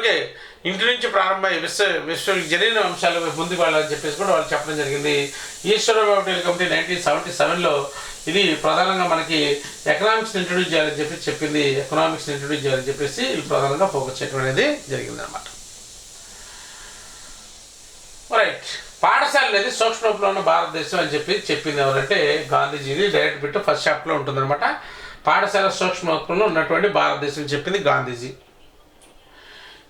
Okay, ఇంటి నుంచి ప్రారంభమై విశ్వ జరిగిన అంశాలు ముందుకు వెళ్ళాలని చెప్పేసి కూడా వాళ్ళు చెప్పడం జరిగింది. ఈశ్వరబాబు టెలి కమిటీ 1977లో ఇది ప్రధానంగా మనకి ఎకనామిక్స్ ఇంట్రొడ్యూస్ చేయాలని చెప్పి చెప్పింది. ఎకనామిక్స్ ఇంట్రొడ్యూస్ చేయాలని చెప్పేసి ఇది ప్రధానంగా ఫోకస్ చేయడం అనేది జరిగింది అనమాట. రైట్, పాఠశాల అనేది సూక్ష్మ రూపంలో ఉన్న భారతదేశం అని చెప్పి చెప్పింది ఎవరంటే గాంధీజీది. డైరెక్ట్ బిట్ ఫస్ట్ చాప్టర్లో ఉంటుందన్నమాట. పాఠశాల సూక్ష్మ రూపంలో ఉన్నటువంటి భారతదేశం చెప్పింది గాంధీజీ.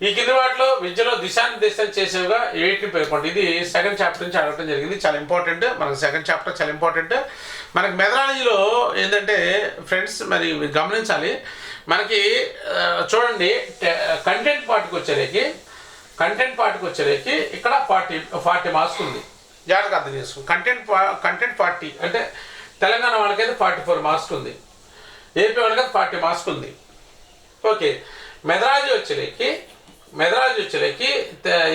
ఈ కింది వాటిలో విద్యలో దిశానిర్దేశాలు చేసేవిగా వీటిని పేర్కొండి. ఇది సెకండ్ చాప్టర్ నుంచి అడగడం జరిగింది. చాలా ఇంపార్టెంట్, మనకు సెకండ్ చాప్టర్ చాలా ఇంపార్టెంట్. మనకి మెథడాలజీలో ఏంటంటే ఫ్రెండ్స్ మరి గమనించాలి, మనకి చూడండి కంటెంట్ పార్ట్కి వచ్చేసరికి ఇక్కడ 40 మార్క్స్ ఉంది. జాగ్రత్తగా అర్థం చేసుకోండి. కంటెంట్ 40 అంటే తెలంగాణ వాళ్ళకైతే 44 మార్క్స్ ఉంది, ఏపీ వాళ్ళకైతే 40 మార్క్స్ ఉంది. ఓకే, మెథడాలజీ వచ్చేసరికి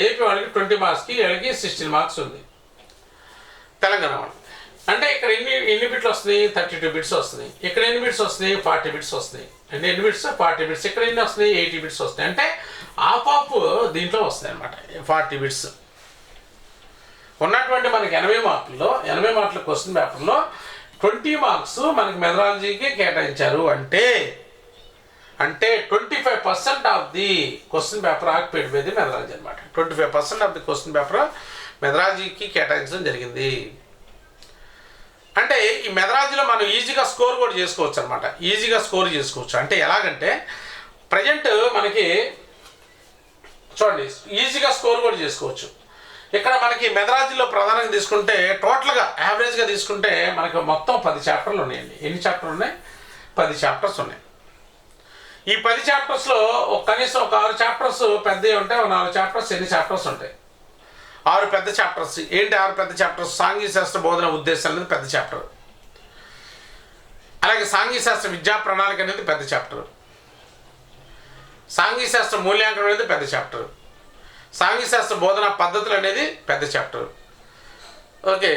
ఏపీ వాళ్ళకి 20 మార్క్స్కి, వీళ్ళకి 16 మార్క్స్ ఉంది తెలంగాణ వాళ్ళకి. అంటే ఇక్కడ ఎన్ని బిట్లు వస్తున్నాయి? 32 బిట్స్ వస్తున్నాయి. ఇక్కడ ఎన్ని బిట్స్ వస్తున్నాయి? 40 బిట్స్ వస్తున్నాయి. అంటే ఎన్ని బిట్స్? 40 బిట్స్. ఇక్కడ ఎన్ని వస్తున్నాయి? 80 బిట్స్ వస్తున్నాయి. అంటే ఆఫ్ దీంట్లో వస్తాయి అనమాట 40 బిట్స్. ఉన్నటువంటి మనకి 80 మార్కుల క్వశ్చన్ పేపర్లో 20 మార్క్స్ మనకి మెథడాలజీకి కేటాయించారు. అంటే 25% of the question paper occupied by the methodology అనమాట. 25% ఆఫ్ ది క్వశ్చన్ పేపర్ మెథడాలజీకి కేటాయించడం జరిగింది. అంటే ఈ మెథడాలజీలో మనం ఈజీగా స్కోర్ కూడా చేసుకోవచ్చు అనమాట. అంటే ఎలాగంటే ప్రజెంట్ మనకి చూడండి ఈజీగా స్కోర్ కూడా చేసుకోవచ్చు. ఇక్కడ మనకి మెథడాలజీలో ప్రధానంగా తీసుకుంటే టోటల్గా యావరేజ్గా తీసుకుంటే మనకి మొత్తం 10 చాప్టర్లు ఉన్నాయండి. ఎన్ని చాప్టర్లు ఉన్నాయి? 10 చాప్టర్స్ ఉన్నాయి. ఈ 10 చాప్టర్స్లో కనీసం ఒక 6 చాప్టర్స్ పెద్దవి ఉంటాయి, 4 చాప్టర్స్ ఎన్ని చాప్టర్స్ ఉంటాయి? 6 పెద్ద చాప్టర్స్. ఏంటి 6 పెద్ద చాప్టర్స్? సాంఘిక శాస్త్ర బోధన ఉద్దేశం అనేది పెద్ద చాప్టర్. అలాగే సాంఘిక శాస్త్ర విద్యా ప్రణాళిక అనేది పెద్ద చాప్టర్. సాంఘిక శాస్త్ర మూల్యాంకనం అనేది పెద్ద చాప్టర్. సాంఘిక శాస్త్ర బోధనా పద్ధతులు అనేది పెద్ద చాప్టర్. ఓకే,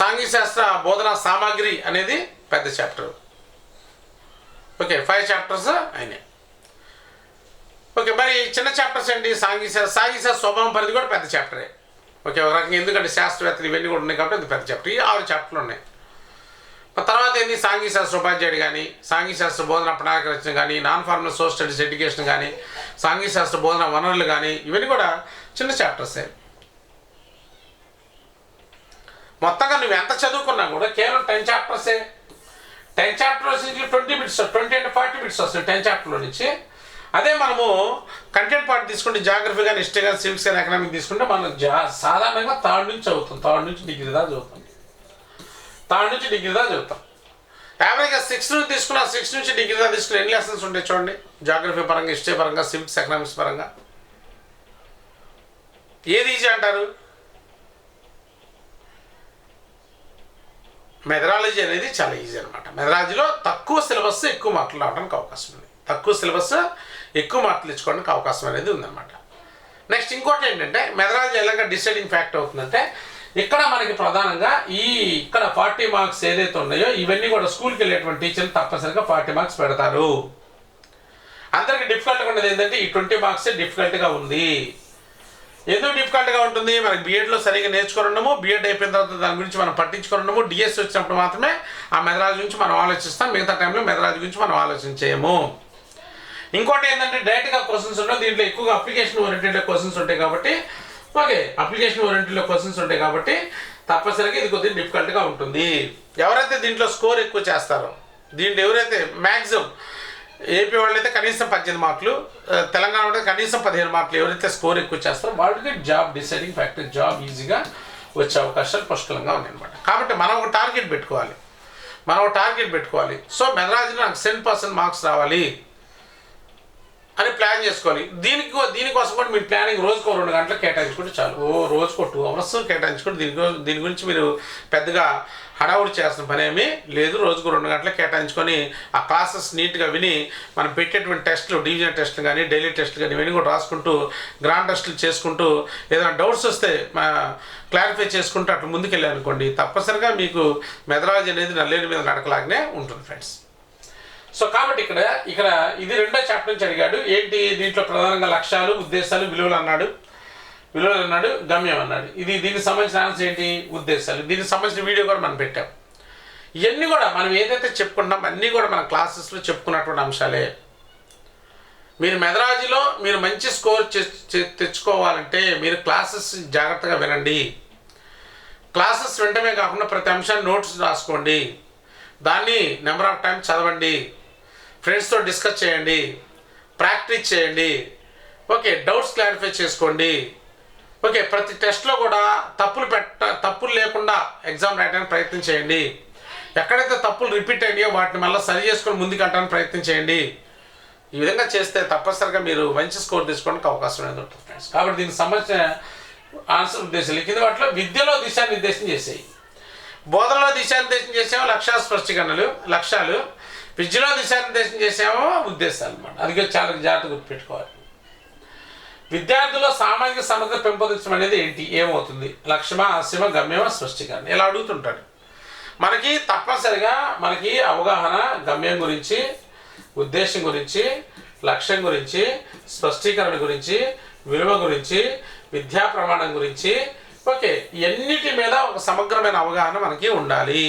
సాంఘిక శాస్త్ర బోధనా సామాగ్రి అనేది పెద్ద చాప్టర్. ఓకే, 5 చాప్టర్స్ అయినాయి. ఓకే, మరి చిన్న చాప్టర్స్ ఏంటి? సాంఘిక శాస్త్ర స్వభావం పరిధి కూడా పెద్ద చాప్టరే. ఓకే, ఒక రకంగా ఎందుకంటే శాస్త్రవేత్తలు ఇవన్నీ కూడా ఉన్నాయి కాబట్టి అది పెద్ద చాప్టర్. ఈ 6 చాప్టర్లు ఉన్నాయి. తర్వాత ఏంటి? సాంఘిక శాస్త్ర ఉపాధ్యాయుడు కానీ, సాంఘిక శాస్త్ర బోధన ప్రణాళిక రచన కానీ, non formal social studies education కానీ, సాంఘిక శాస్త్ర బోధన వనరులు కానీ, ఇవన్నీ కూడా చిన్న చాప్టర్సే. మొత్తంగా నువ్వు ఎంత చదువుకున్నా కూడా కేవలం 10 చాప్టర్సే. 10 చాప్టర్స్ నుంచి 20 బిట్స్, 20 అంటే 40 బిట్స్ వస్తాయి 10 చాప్టర్లో నుంచి. అదే మనము కంటెంట్ పార్ట్ తీసుకుంటే జాగ్రఫీ కానీ, హిస్టరీ కానీ, సివిక్స్ కానీ, ఎకనామిక్ తీసుకుంటే మనం సాధారణంగా థర్డ్ నుంచి చదువుతాం. థర్డ్ నుంచి డిగ్రీ దాకా చదువుతాం. యావరేజ్గా 6 నుంచి తీసుకున్న 6 నుంచి డిగ్రీ దాకా తీసుకున్న ఎన్ని లెసన్స్ ఉంటాయి చూడండి. జాగ్రఫీ పరంగా, హిస్టరీ పరంగా, సివిక్స్, ఎకనామిక్స్ పరంగా. ఏది ఈజీ అంటారు? మెథడాలజీ అనేది చాలా ఈజీ అనమాట. మెథడాలజీలో తక్కువ సిలబస్ ఎక్కువ మార్కులు రావడానికి అవకాశం ఉంది. తక్కువ సిలబస్ ఎక్కువ మార్కులు ఇచ్చుకోవడానికి అవకాశం అనేది ఉందన్నమాట. నెక్స్ట్ ఇంకోటి ఏంటంటే మెథడాలజీ ఎలాగ డిసైడింగ్ ఫ్యాక్టర్ అవుతుందంటే ఇక్కడ మనకి ప్రధానంగా ఇక్కడ 40 మార్క్స్ ఏదైతే ఉన్నాయో ఇవన్నీ కూడా స్కూల్కి వెళ్ళేటువంటి టీచర్లు తప్పనిసరిగా 40 మార్క్స్ పెడతారు. అందరికి డిఫికల్ట్గా ఉండేది ఏంటంటే ఈ 20 మార్క్సే డిఫికల్ట్గా ఉంది. ఎందుకు డిఫికల్ట్గా ఉంటుంది? మనకి బీఎడ్లో సరిగ్గా నేర్చుకొని ఉన్నాము, బీఎడ్ అయిపోయిన తర్వాత దాని గురించి మనం పట్టించుకొని ఉన్నాము. డిఎస్ వచ్చినప్పుడు మాత్రమే ఆ మెథడాలజీ గురించి మనం ఆలోచిస్తాం. మిగతా టైంలో మెథడాలజీ గురించి మనం ఆలోచించేయము. ఇంకోటి ఏంటంటే డైరెక్ట్గా క్వశ్చన్స్ ఉండవు. దీంట్లో ఎక్కువగా అప్లికేషన్ ఓరియంటెడ్ క్వశ్చన్స్ ఉంటాయి కాబట్టి తప్పనిసరిగా ఇది కొద్దిగా డిఫికల్ట్గా ఉంటుంది. ఎవరైతే దీంట్లో స్కోర్ ఎక్కువ చేస్తారో, ఎవరైతే మ్యాక్సిమం ఏపీ వాళ్ళైతే కనీసం 18 మార్కులు, తెలంగాణ వాళ్ళైతే కనీసం 15 మార్కులు ఎవరైతే స్కోర్ ఎక్కువ చేస్తారో వాళ్ళకి జాబ్ డిసైడింగ్ ఫ్యాక్టర్, జాబ్ ఈజీగా వచ్చే అవకాశాలు పుష్కలంగా ఉన్నాయన్నమాట. కాబట్టి మనం ఒక టార్గెట్ పెట్టుకోవాలి. సో మెథడాలజీలో నాకు 10% మార్క్స్ రావాలి అని ప్లాన్ చేసుకోవాలి. దీనికోసం కూడా మీరు ప్లానింగ్ రోజుకో 2 గంటలు కేటాయించుకుంటే చాలు. రోజుకో 2 అవర్స్ కేటాయించుకుంటే దీని గురించి మీరు పెద్దగా హడావుడి చేసిన పని ఏమీ లేదు. రోజుకు 2 గంటలు కేటాయించుకొని ఆ క్లాసెస్ నీట్గా విని మనం పెట్టేటువంటి టెస్టులు, డివిజన్ టెస్టులు కానీ, డైలీ టెస్టులు కానీ ఇవన్నీ కూడా రాసుకుంటూ, గ్రాండ్ టెస్టులు చేసుకుంటూ, ఏదైనా డౌట్స్ వస్తే క్లారిఫై చేసుకుంటూ అట్లా ముందుకెళ్ళారనుకోండి తప్పనిసరిగా మీకు మెథడాలజీ అనేది నల్లేరు మీద నడకలాగానే ఉంటుంది ఫ్రెండ్స్. సో కాబట్టి ఇక్కడ ఇది రెండో చాప్టర్ నుంచి అడిగాడు. ఏంటి దీంట్లో ప్రధానంగా లక్ష్యాలు, ఉద్దేశాలు, విలువలు అన్నాడు, గమ్యం అన్నాడు. దీనికి సంబంధించిన ఆన్సర్ ఏంటి? ఉద్దేశాలు. దీనికి సంబంధించిన వీడియో కూడా మనం పెట్టాం. ఇవన్నీ కూడా మనం ఏదైతే చెప్పుకుంటాం అన్నీ కూడా మన క్లాసెస్లో చెప్పుకున్నటువంటి అంశాలే. మీరు మెథడాలజీలో మీరు మంచి స్కోర్ తెచ్చుకోవాలంటే మీరు క్లాసెస్ జాగ్రత్తగా వినండి. క్లాసెస్ వినటమే కాకుండా ప్రతి అంశాన్ని నోట్స్ రాసుకోండి, దాన్ని నెంబర్ ఆఫ్ టైం చదవండి, ఫ్రెండ్స్తో డిస్కస్ చేయండి, ప్రాక్టీస్ చేయండి, ఓకే, డౌట్స్ క్లారిఫై చేసుకోండి, ఓకే. ప్రతి టెస్ట్లో కూడా తప్పులు లేకుండా ఎగ్జామ్ రాయడానికి ప్రయత్నం చేయండి. ఎక్కడైతే తప్పులు రిపీట్ అయినాయో వాటిని మళ్ళీ సరి చేసుకొని ముందుకు వెళ్ళడానికి ప్రయత్నం చేయండి. ఈ విధంగా చేస్తే తప్పనిసరిగా మీరు మంచి స్కోర్ తీసుకోవడానికి అవకాశం అనేది ఉంటుంది ఫ్రెండ్స్. కాబట్టి దీనికి సంబంధించిన ఆన్సర్ ఉద్దేశాలు కింద వాటిలో విద్యలో దిశానిర్దేశం చేసేవి, బోధనలో దిశానిర్దేశం చేసామో లక్ష్యాల స్పష్టీకరణలు, లక్ష్యాలు, విద్యలో దిశానిర్దేశం చేసామో ఉద్దేశాలు అన్నమాట. అది చాలా జాగ్రత్తగా గుర్తుపెట్టుకోవాలి. విద్యార్థుల్లో సామాజిక సమగ్రత పెంపొందించడం అనేది ఏంటి, ఏమవుతుంది, లక్ష్యమా, ఆశయమా, గమ్యమా, స్పష్టీకరణ ఇలా అడుగుతుంటాడు. మనకి తప్పనిసరిగా అవగాహన, గమ్యం గురించి, ఉద్దేశం గురించి, లక్ష్యం గురించి, స్పష్టీకరణ గురించి, విలువ గురించి, విద్యా ప్రమాణం గురించి, ఓకే, ఎన్నిటి మీద ఒక సమగ్రమైన అవగాహన మనకి ఉండాలి.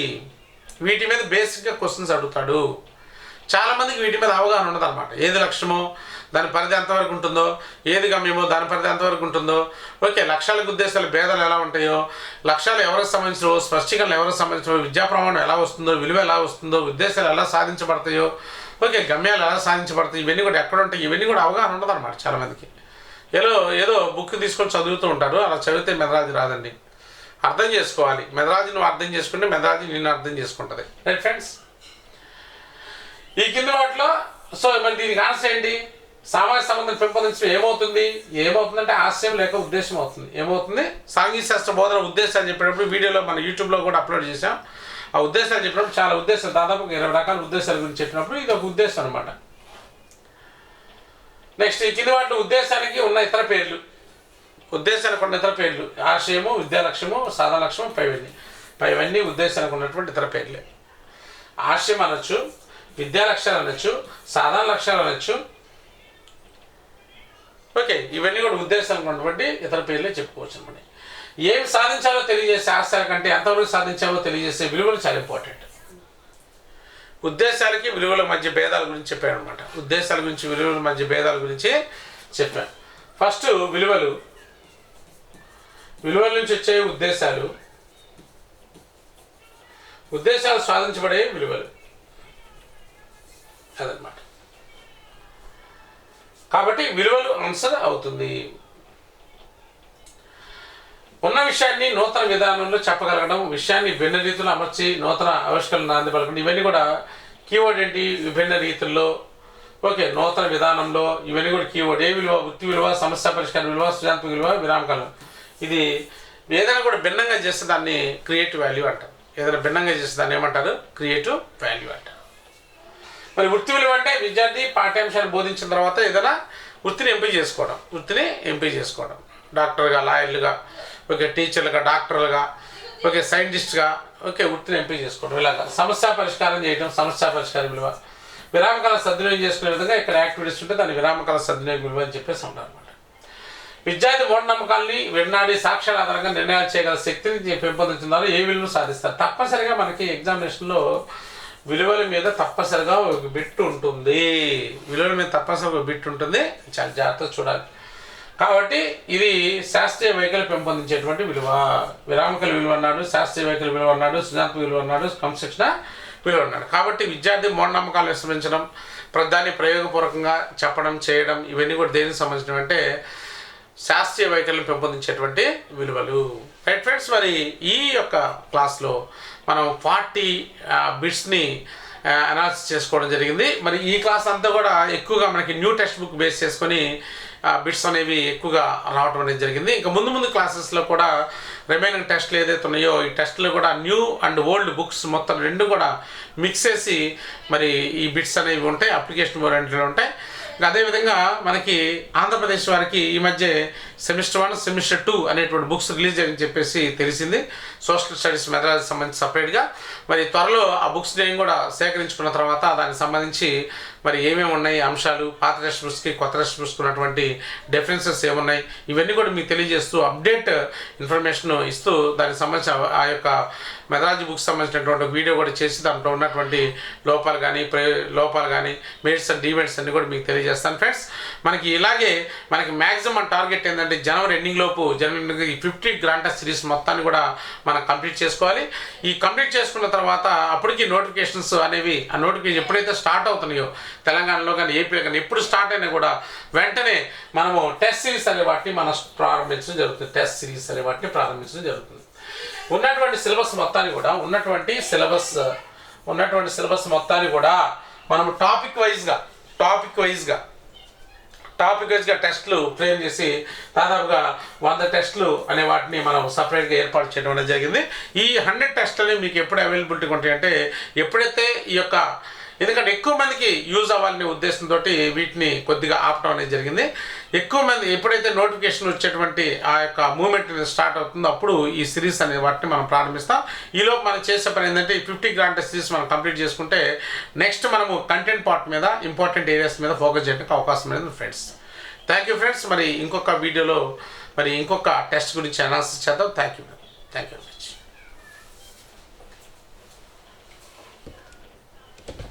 వీటి మీద బేసిక్గా క్వశ్చన్స్ అడుగుతాడు. చాలామందికి వీటి మీద అవగాహన ఉండదు అనమాట. ఏది లక్ష్యమో దాని పరిధి ఎంతవరకు ఉంటుందో, ఏది గమ్యమో దాని పరిధి ఎంతవరకు ఉంటుందో, ఓకే, లక్ష్యాలకు ఉద్దేశాలు భేదాలు ఎలా ఉంటాయో, లక్ష్యాలు ఎవరికి సంబంధించినో, స్పష్టీకరణలు ఎవరికి సంబంధించినో, విద్యా ప్రమాణం ఎలా వస్తుందో, విలువ ఎలా వస్తుందో, ఉద్దేశాలు ఎలా సాధించబడతాయో, ఓకే, గమ్యాలు ఎలా సాధించబడతాయి, ఇవన్నీ కూడా ఎక్కడ ఉంటాయి, ఇవన్నీ కూడా అవగాహన ఉండదు అనమాట. చాలామందికి ఏదో బుక్ తీసుకొని చదువుతూ ఉంటారు. అలా చదివితే మెథడాలజీ రాదండి. అర్థం చేసుకోవాలి. మెథడాలజీ నువ్వు అర్థం చేసుకుంటే మెథడాలజీ నిన్ను అర్థం చేసుకుంటుంది. రైట్ ఫ్రెండ్స్, ఈ కింద వాటిలో సో మరి దీనికి ఆన్సర్ ఏంటి? సామాజిక సంబంధం పెంపొందించడం ఏమవుతుందంటే ఆశయం లేక ఉద్దేశం అవుతుంది. ఏమవుతుంది? సాంఘిక శాస్త్ర బోధన ఉద్దేశాలు చెప్పేటప్పుడు వీడియోలో మన యూట్యూబ్లో కూడా అప్లోడ్ చేసాం. ఆ ఉద్దేశాలు చెప్పినప్పుడు చాలా ఉద్దేశాలు, దాదాపు 20 రకాల ఉద్దేశాల గురించి చెప్పినప్పుడు ఇది ఒక ఉద్దేశం అనమాట. నెక్స్ట్ ఈ కింది వాటిలో ఉద్దేశానికి ఉన్న ఇతర పేర్లు, ఉద్దేశానికి ఉన్న ఇతర పేర్లు, ఆశయము, విద్యా లక్ష్యము, సాధన లక్ష్యము, పైవన్నీ ఉద్దేశానికి ఉన్నటువంటి ఇతర పేర్లే. ఆశయం అనొచ్చు, విద్యా లక్ష్యాలు అనొచ్చు, సాధన లక్ష్యాలు అనొచ్చు, ఓకే, ఇవన్నీ కూడా ఉద్దేశానికి ఉన్నటువంటి ఇతర పేర్లే చెప్పుకోవచ్చు అనమాట. ఏమి సాధించాలో తెలియజేసే ఆశయాల కంటే ఎంతవరకు సాధించాలో తెలియజేసే విలువలు చాలా ఇంపార్టెంట్. ఉద్దేశాలకి విలువల మధ్య భేదాల గురించి చెప్పాను అనమాట. ఉద్దేశాల గురించి, విలువల మధ్య భేదాల గురించి చెప్పాను. ఫస్ట్ విలువల నుంచి వచ్చే ఉద్దేశాలు సాధించబడే విలువలు అదనమాట. కాబట్టి విలువలు ఆన్సర్ అవుతుంది. ఉన్న విషయాన్ని నూతన విధానంలో చెప్పగలగడం, విషయాన్ని విభిన్న రీతిలో అమర్చి నూతన ఆవిష్కరణ నాంది పలకడం, ఇవన్నీ కూడా కీవర్డ్ ఏంటి? విభిన్న రీతుల్లో, ఓకే, నూతన విధానంలో, ఇవన్నీ కూడా కీవర్డ్. ఏ విలువ? వృత్తి విలువ, సమస్య పరిష్కార విలువ, సృజనాత్మక విలువ, విరామకాలం. ఇది ఏదైనా కూడా భిన్నంగా చేస్తే దాన్ని క్రియేటివ్ వాల్యూ అంటారు. ఏదైనా భిన్నంగా చేస్తే దాన్ని ఏమంటారు? క్రియేటివ్ వాల్యూ అంటారు. మరి వృత్తి విలువ అంటే విద్యార్థి పాఠ్యాంశాన్ని బోధించిన తర్వాత ఏదైనా వృత్తిని ఎంపిక చేసుకోవడం, డాక్టర్గా, లాయర్లుగా, ఓకే, టీచర్లుగా, డాక్టర్లుగా, ఓకే, సైంటిస్ట్గా, ఓకే, వృత్తిని ఎంపిక చేసుకోవడం. ఇలాగా సమస్య పరిష్కారం చేయడం, సమస్య పరిష్కార విలువ. విరామకాల సద్వినియోగం చేసుకునే విధంగా ఇక్కడ యాక్టివిటీస్ ఉంటే దాన్ని విరామకాల సద్వినియోగ విలువ అని చెప్పేసి ఉంటారు అనమాట. విద్యార్థి మూఢనమ్మకాలని విన్నాడి సాక్ష్యాల ఆధారంగా నిర్ణయాలు చేయగల శక్తిని పెంపొందించున్నారు. ఏ విలువను సాధిస్తారు? తప్పనిసరిగా మనకి ఎగ్జామినేషన్లో విలువల మీద తప్పనిసరిగా ఒక బిట్ ఉంటుంది. చాలా జాగ్రత్తగా చూడాలి. కాబట్టి ఇది శాస్త్రీయ వైఖరి పెంపొందించేటువంటి విలువ. విరామకాల విలువ అన్నాడు, శాస్త్రీయ వైఖరి విలువ అన్నాడు, సృజనాత్మక విలువ అన్నాడు, క్రమశిక్షణ విలువ అన్నాడు. కాబట్టి విద్యార్థి మూఢనమ్మకాలు విస్మరించడం, దాన్ని ప్రయోగపూర్వకంగా చెప్పడం, చేయడం, ఇవన్నీ కూడా దేనికి సంబంధించినవి అంటే శాస్త్రీయ వైఖరిని పెంపొందించేటువంటి విలువలు. రైట్ ఫ్రెండ్స్, మరి ఈ యొక్క క్లాస్లో మనం 40 బిట్స్ని అనాలిసిస్ చేసుకోవడం జరిగింది. మరి ఈ క్లాస్ అంతా కూడా ఎక్కువగా మనకి న్యూ టెక్స్ట్ బుక్ బేస్ చేసుకొని బిట్స్ అనేవి ఎక్కువగా రావడం అనేది జరిగింది. ఇంకా ముందు క్లాసెస్లో కూడా రిమైనింగ్ టెస్ట్లు ఏదైతే ఉన్నాయో ఈ టెస్ట్లు కూడా న్యూ అండ్ ఓల్డ్ బుక్స్ మొత్తం రెండు కూడా మిక్స్ చేసి మరి ఈ బిట్స్ అనేవి ఉంటాయి, అప్లికేషన్ ఓరియంటెడ్ ఉంటాయి. అదేవిధంగా మనకి ఆంధ్రప్రదేశ్ వారికి ఈ మధ్య సెమిస్టర్ 1 సెమిస్టర్ 2 అనేటువంటి బుక్స్ రిలీజ్ అని చెప్పేసి తెలిసింది, సోషల్ స్టడీస్ మెథడాలజీ సంబంధించి సపరేట్గా. మరి త్వరలో ఆ బుక్స్ నేను కూడా సేకరించుకున్న తర్వాత దానికి సంబంధించి మరి ఏమేమి ఉన్నాయి అంశాలు, పాత టెక్స్ట్ బుక్స్కి కొత్త టెక్స్ట్ బుక్స్కి ఉన్నటువంటి డిఫరెన్సెస్ ఏమున్నాయి, ఇవన్నీ కూడా మీకు తెలియజేస్తూ అప్డేట్ ఇన్ఫర్మేషన్ ఇస్తూ దానికి సంబంధించిన ఆ యొక్క మెథడాలజీ బుక్స్ సంబంధించినటువంటి వీడియో కూడా చేసి దాంట్లో ఉన్నటువంటి లోపాలు కానీ మెరిట్స్ అండ్ డిమెరిట్స్ అన్ని కూడా మీకు తెలియజేస్తాను ఫ్రెండ్స్. మనకి ఇలాగే మనకి మ్యాక్సిమం టార్గెట్ ఏంటంటే జనవరి ఎండింగ్ లోపు ఈ 50 గ్రాంటర్ సిరీస్ మొత్తాన్ని కూడా మనం కంప్లీట్ చేసుకోవాలి. ఈ కంప్లీట్ చేసుకున్న తర్వాత అప్పటికి నోటిఫికేషన్స్ అనేవి, ఆ నోటిఫికేషన్ ఎప్పుడైతే స్టార్ట్ అవుతున్నాయో తెలంగాణలో కానీ ఏపీలో కానీ ఎప్పుడు స్టార్ట్ అయినా కూడా వెంటనే మనము టెస్ట్ సిరీస్ అనే వాటిని మనం ప్రారంభించడం జరుగుతుంది. ఉన్నటువంటి సిలబస్ మొత్తాన్ని కూడా మనం టాపిక్ వైజ్గా టెస్టులు ఫ్రేమ్ చేసి దాదాపుగా 100 టెస్టులు అనే వాటిని మనం సపరేట్గా ఏర్పాటు చేయడం అనేది జరిగింది. ఈ 100 టెస్టులని మీకు ఎప్పుడు అవైలబిలిటీ ఉంటాయంటే ఎప్పుడైతే ఈ యొక్క, ఎందుకంటే ఎక్కువ మందికి యూజ్ అవ్వాలనే ఉద్దేశంతో వీటిని కొద్దిగా ఆపడం అనేది జరిగింది. ఎక్కువ మంది ఎప్పుడైతే నోటిఫికేషన్ వచ్చేటువంటి ఆ యొక్క మూవ్మెంట్ స్టార్ట్ అవుతుందో అప్పుడు ఈ సిరీస్ అనే వాటిని మనం ప్రారంభిస్తాం. ఈలోపు మనం చేసే పని ఏంటంటే ఈ 50 గ్రాంటర్ సిరీస్ మనం కంప్లీట్ చేసుకుంటే నెక్స్ట్ మనము కంటెంట్ పార్ట్ మీద, ఇంపార్టెంట్ ఏరియాస్ మీద ఫోకస్ చేయడానికి అవకాశం అనేది ఫ్రెండ్స్. Thank you friends. మరి ఇంకొక వీడియోలో ఇంకొక టెస్ట్ గురించి అనాలిసిస్ చేద్దాం. Thank you very much.